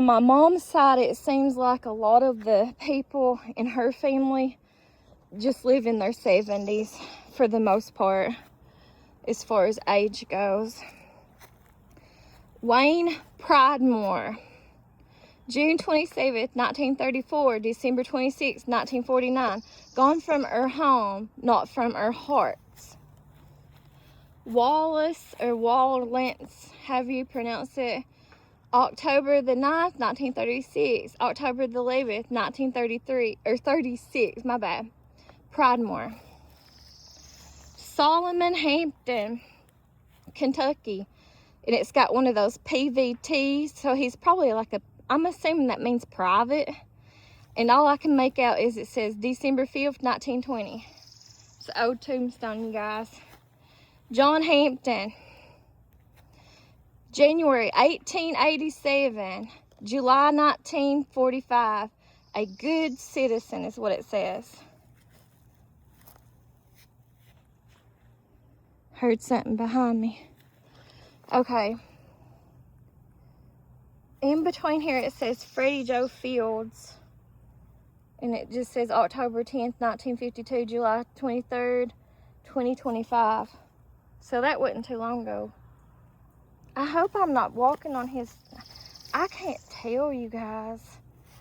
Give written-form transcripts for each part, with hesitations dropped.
On my mom's side, it seems like a lot of the people in her family just live in their 70s for the most part, as far as age goes. Wayne Pridemore, June 27th, 1934, December 26th, 1949. Gone from her home, not from her hearts. Wallace, or Wallance, however you pronounce it, October the 9th, 1936. October the 11th, 1933, or 36, my bad. Pridemore. Solomon Hampton, Kentucky. And it's got one of those PVTs, so he's probably like a, I'm assuming that means private. And all I can make out is it says December 5th, 1920. It's an old tombstone, you guys. John Hampton, January 1887, July 1945. A good citizen is what it says. Heard something behind me. Okay. In between here it says Freddie Joe Fields. And it just says October 10th, 1952, July 23rd, 2025. So that wasn't too long ago. I hope I'm not walking on his... I can't tell, you guys.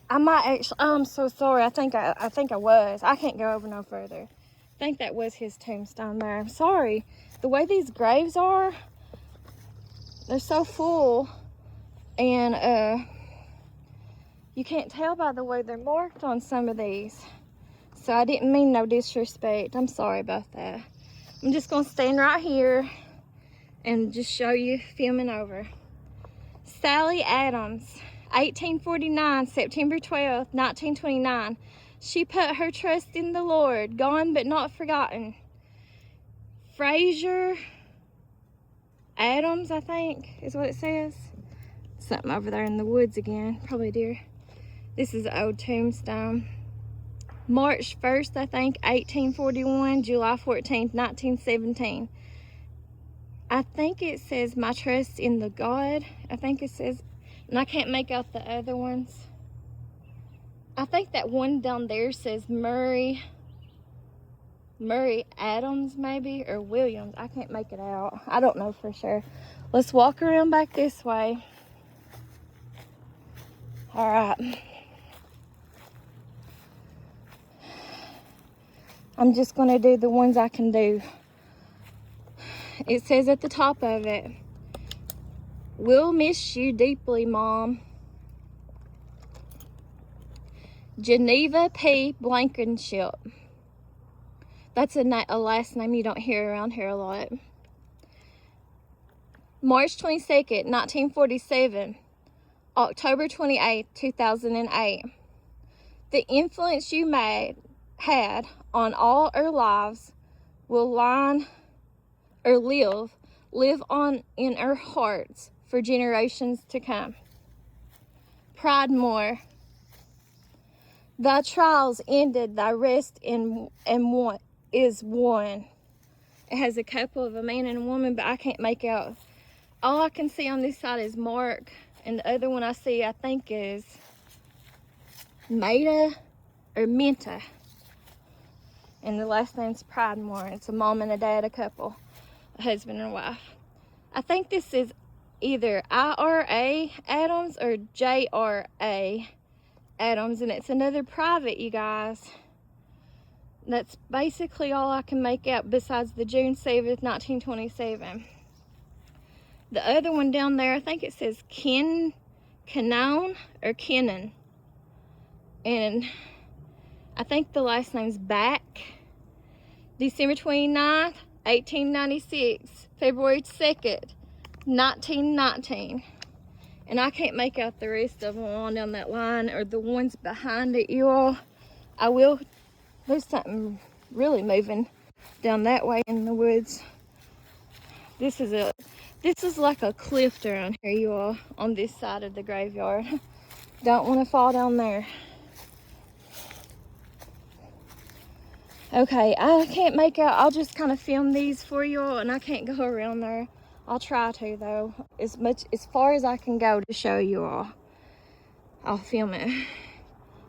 I might actually... I'm so sorry. I think I was. I can't go over no further. I think that was his tombstone there. I'm sorry. The way these graves are, they're so full. And you can't tell by the way they're marked on some of these. So I didn't mean no disrespect. I'm sorry about that. I'm just going to stand right here and just show you, filming over. Sally Adams, 1849, September 12th, 1929. She put her trust in the Lord, gone but not forgotten. Fraser Adams, I think, is what it says. Something over there in the woods again, probably deer. This is an old tombstone. March 1st, I think, 1841, July 14th, 1917. I think it says, my trust in the God. I think it says, and I can't make out the other ones. I think that one down there says Murray Adams, maybe, or Williams. I can't make it out. I don't know for sure. Let's walk around back this way. All right. I'm just going to do the ones I can do. It says at the top of it, we'll miss you deeply, Mom. Geneva P. Blankenship. That's a last name you don't hear around here a lot. March 22nd, 1947. October 28th, 2008. The influence you had on all our lives will live on in our hearts for generations to come. Pridemore. Thy trials ended, thy rest is one. It has a couple of a man and a woman, but I can't make out. All I can see on this side is Mark, and the other one I see, I think, is Maida or Minta. And the last name's Pridemore. It's a mom and a dad, a couple, a husband and a wife. I think this is either IRA Adams or JRA Adams, and it's another private, you guys. That's basically all I can make out besides the June 7th, 1927. The other one down there, I think it says Kennon or Kennan. And I think the last name's Back. December 29th, 1896. February 2nd, 1919. And I can't make out the rest of them on down that line or the ones behind it, you all. I will. There's something really moving down that way in the woods. This is like a cliff around here, you all, on this side of the graveyard. Don't want to fall down there. Okay, I can't make out. I'll just kind of film these for you all, and I can't go around there. I'll try to, though, as far as I can go to show you all. I'll film it.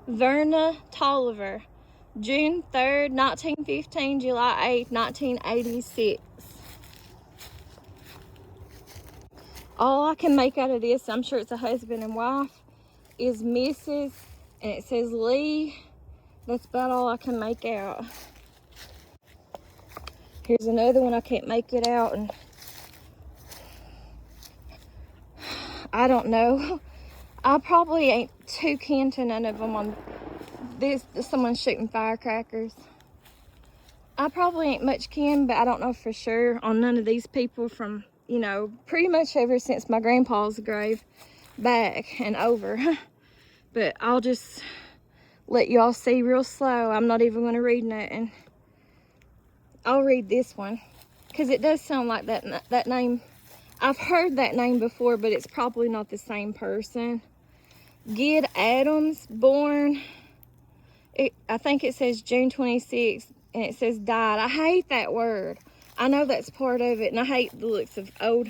Verna Tolliver, June 3rd, 1915, July 8th, 1986. All I can make out of this, I'm sure it's a husband and wife, is Mrs. and it says Lee. That's about all I can make out. Here's another one I can't make it out, and I don't know. I probably ain't too kin to none of them on this. Someone's shooting firecrackers. I probably ain't much kin, but I don't know for sure on none of these people from, you know, pretty much ever since my grandpa's grave back and over. But I'll just let y'all see real slow. I'm not even going to read nothing. I'll read this one because it does sound like that name. I've heard that name before, but it's probably not the same person. Gid Adams, born, I think it says June 26th, and it says died. I hate that word. I know that's part of it, and I hate the looks of old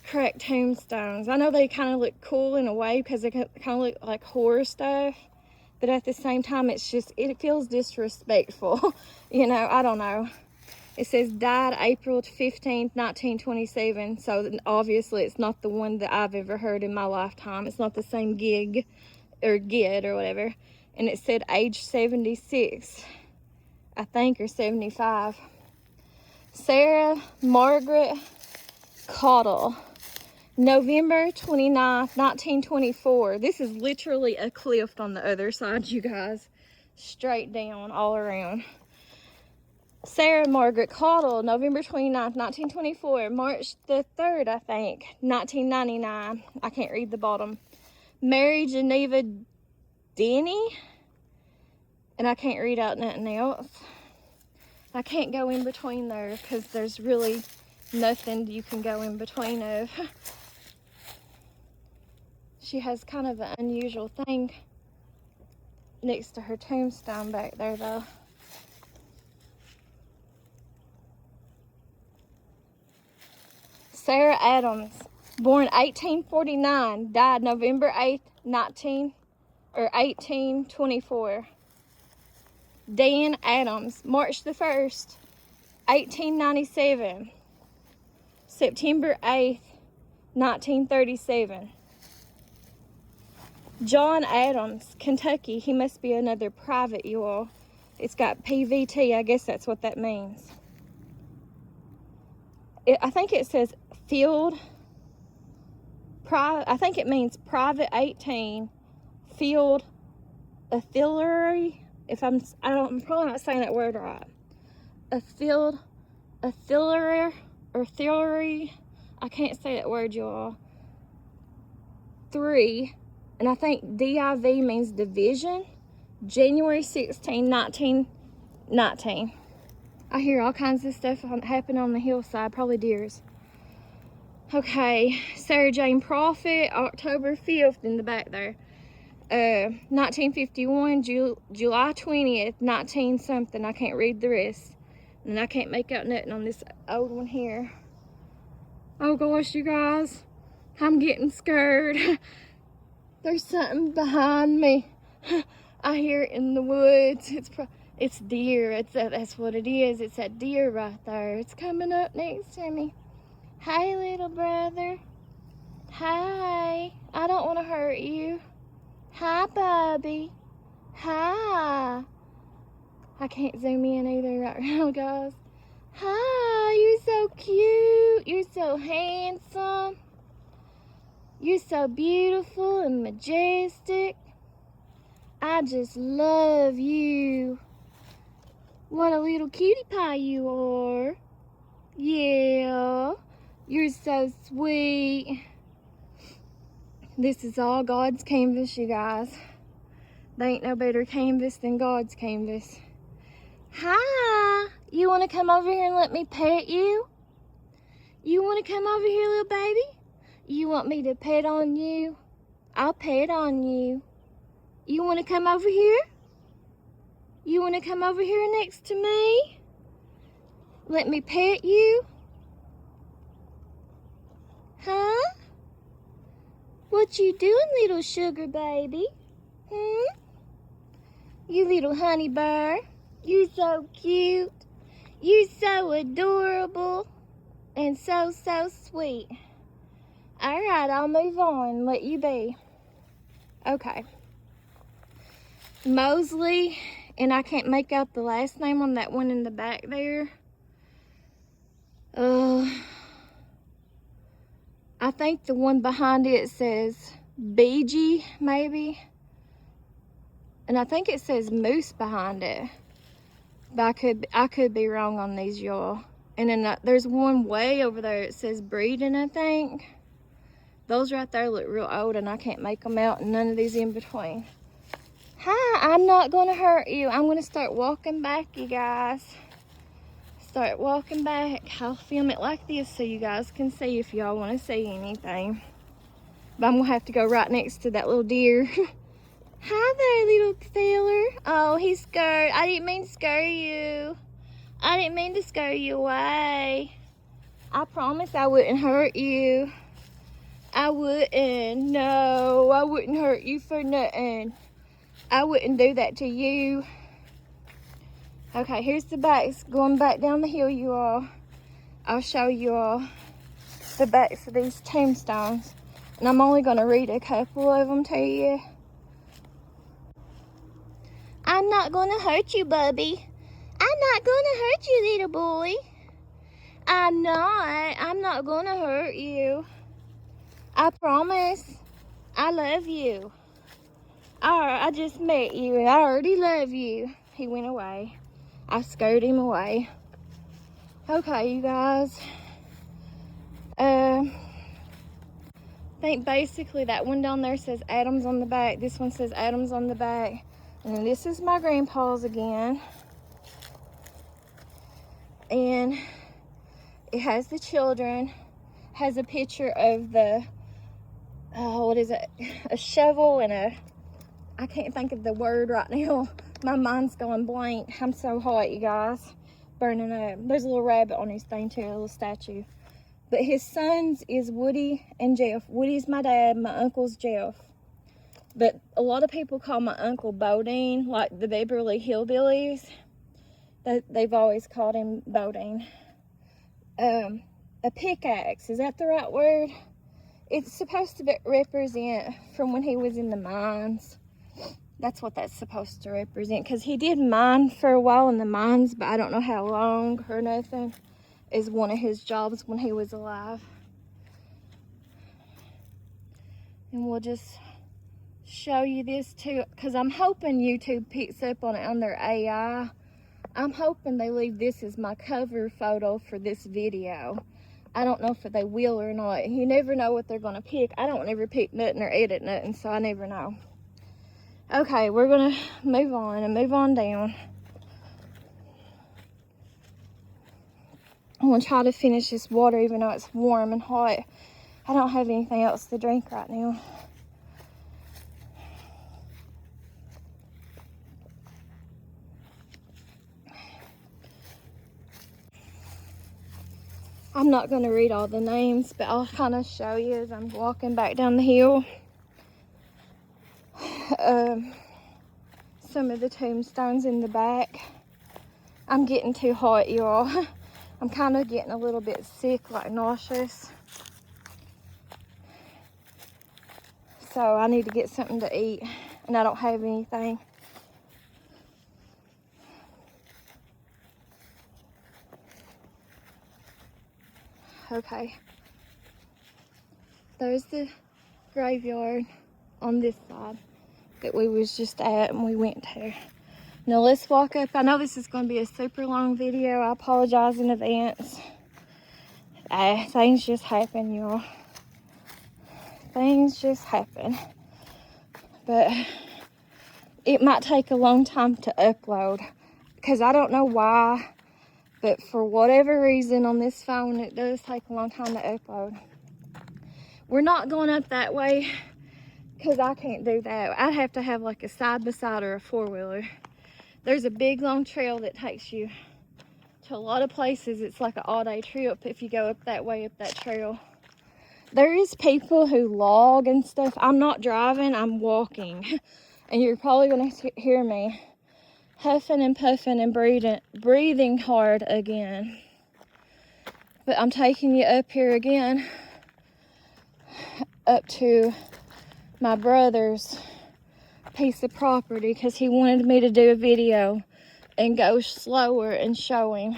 cracked tombstones. I know they kind of look cool in a way because they kind of look like horror stuff, but at the same time, it feels disrespectful. You know, I don't know. It says died April 15th, 1927. So obviously it's not the one that I've ever heard in my lifetime. It's not the same gig or Gid or whatever. And it said age 76, I think, or 75. Sarah Margaret Caudle, November 29th, 1924. This is literally a cliff on the other side, you guys. Straight down all around. Sarah Margaret Caudle, November 29th, 1924. March the 3rd, I think, 1999. I can't read the bottom. Mary Geneva Denny. And I can't read out nothing else. I can't go in between there because there's really nothing you can go in between of. She has kind of an unusual thing next to her tombstone back there, though. Sarah Adams, born 1849, died November 8th, 1824. Dan Adams, March the 1st, 1897. September 8th, 1937. John Adams, Kentucky. He must be another private, you all. It's got PVT. I guess that's what that means. I think it says field. I think it means private 18 field artillery. I'm probably not saying that word right. Artillery. I can't say that word, y'all. 3, and I think DIV means division. January 16, 1919. I hear all kinds of stuff happen on the hillside, probably deers. Okay, Sarah Jane Prophet, October 5th in the back there. 1951, July 20th, 19 something. I can't read the rest. And I can't make out nothing on this old one here. Oh gosh, you guys, I'm getting scared. There's something behind me. I hear it in the woods. It's deer. That's what it is. It's that deer right there. It's coming up next to me. Hey, little brother. Hi. I don't want to hurt you. Hi, Bubby. Hi. I can't zoom in either right now, guys. Hi, you're so cute. You're so handsome. You're so beautiful and majestic. I just love you. What a little cutie pie you are. Yeah. You're so sweet. This is all God's canvas, you guys. There ain't no better canvas than God's canvas. Hi. You want to come over here and let me pet you? You want to come over here, little baby? You want me to pet on you? I'll pet on you. You want to come over here? You want to come over here next to me? Let me pet you? Huh? What you doing, little sugar baby? Hmm? You little honey bear. You're so cute. You're so adorable. And so sweet. Alright, I'll move on and let you be. Okay. Mosley, and I can't make out the last name on that one in the back there. I think the one behind it says BG, maybe. And I think it says Moose behind it. But I could be wrong on these, y'all. And then there's one way over there. It says Breeding, I think. Those right there look real old, and I can't make them out, and none of these in between. Hi, I'm not gonna hurt you. I'm gonna start walking back, you guys. Start walking back. I'll film it like this so you guys can see if y'all want to see anything. But I'm gonna have to go right next to that little deer. Hi there, little feller. Oh, he's scared. I didn't mean to scare you. I didn't mean to scare you away. I promise I wouldn't hurt you. I wouldn't. No, I wouldn't hurt you for nothing. I wouldn't do that to you. Okay, here's the backs going back down the hill, you all. I'll show you all the backs of these tombstones. And I'm only going to read a couple of them to you. I'm not going to hurt you, Bubby. I'm not going to hurt you, little boy. I'm not going to hurt you. I promise. I love you. I just met you and I already love you. He went away. I scared him away. Okay, you guys. I think basically that one down there says Adams on the back. This one says Adams on the back. And then this is my grandpa's again. And it has the children. Has a picture of the, what is it? A shovel and I can't think of the word right now. My mind's going blank. I'm so hot, you guys. Burning up. There's a little rabbit on his thing too, a little statue. But his sons is Woody and Jeff. Woody's my dad, my uncle's Jeff. But a lot of people call my uncle Bodine, like the Beverly Hillbillies. They've always called him Bodine. A pickaxe, is that the right word? It's supposed to represent from when he was in the mines. That's what that's supposed to represent, because he did mine for a while in the mines, but I don't know how long or nothing. Is one of his jobs when he was alive. And we'll just show you this too, because I'm hoping YouTube picks up on it on their AI. I'm hoping they leave this as my cover photo for this video. I don't know if they will or not. You never know what they're going to pick. I don't ever pick nothing or edit nothing, so I never know. Okay, we're going to move on and move on down. I'm going to try to finish this water even though it's warm and hot. I don't have anything else to drink right now. I'm not going to read all the names, but I'll kind of show you as I'm walking back down the hill. Some of the tombstones in the back. I'm getting too hot, y'all. I'm kind of getting a little bit sick, like nauseous. So I need to get something to eat, and I don't have anything. Okay. There's the graveyard on this side that we was just at and we went to. Now let's walk up. I know this is going to be a super long video. I apologize in advance. Things just happen, y'all. Things just happen. But it might take a long time to upload, because I don't know why, but for whatever reason on this phone it does take a long time to upload. We're not going up that way because I can't do that. I'd have to have like a side-by-side or a four-wheeler. There's a big long trail that takes you to a lot of places. It's like an all-day trip if you go up that way, up that trail. there is people who log and stuff. I'm not driving, I'm walking. And you're probably going to hear me huffing and puffing and breathing hard again. But I'm taking you up here again, up to my brother's piece of property, because he wanted me to do a video and go slower and show him.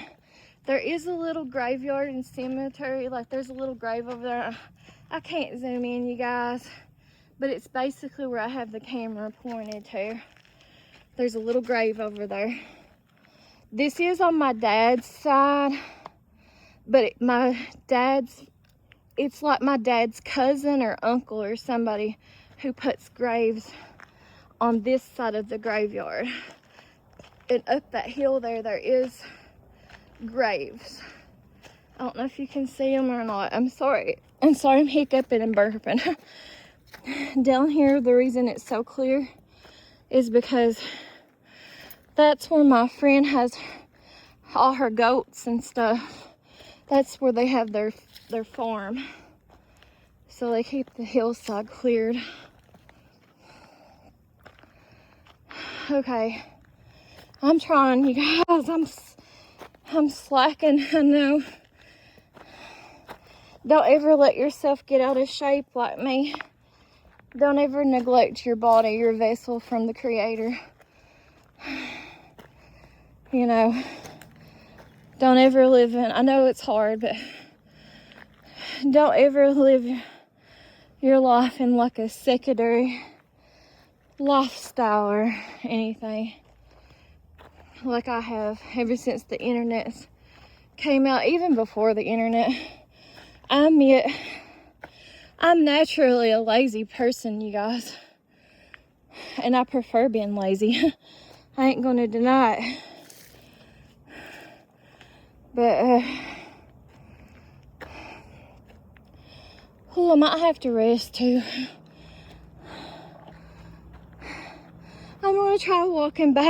There is a little graveyard and cemetery, like there's a little grave over there. I can't zoom in, you guys, but it's basically where I have the camera pointed to. There's a little grave over there. This is on my dad's side, but it's like my dad's cousin or uncle or somebody who puts graves on this side of the graveyard. And up that hill there is graves. I don't know if you can see them or not. I'm sorry I'm hiccuping and burping. Down here, the reason it's so clear is because that's where my friend has all her goats and stuff. That's where they have their farm. So they keep the hillside cleared. Okay. I'm trying, you guys. I'm slacking, I know. Don't ever let yourself get out of shape like me. Don't ever neglect your body, your vessel from the Creator. You know, don't ever live in, I know it's hard, but don't ever live your life in like a secondary lifestyle or anything like I have ever since the internet came out. Even before the internet, I'm naturally a lazy person, you guys, and I prefer being lazy. I ain't gonna deny it. But I might have to rest too. I'm gonna try walking back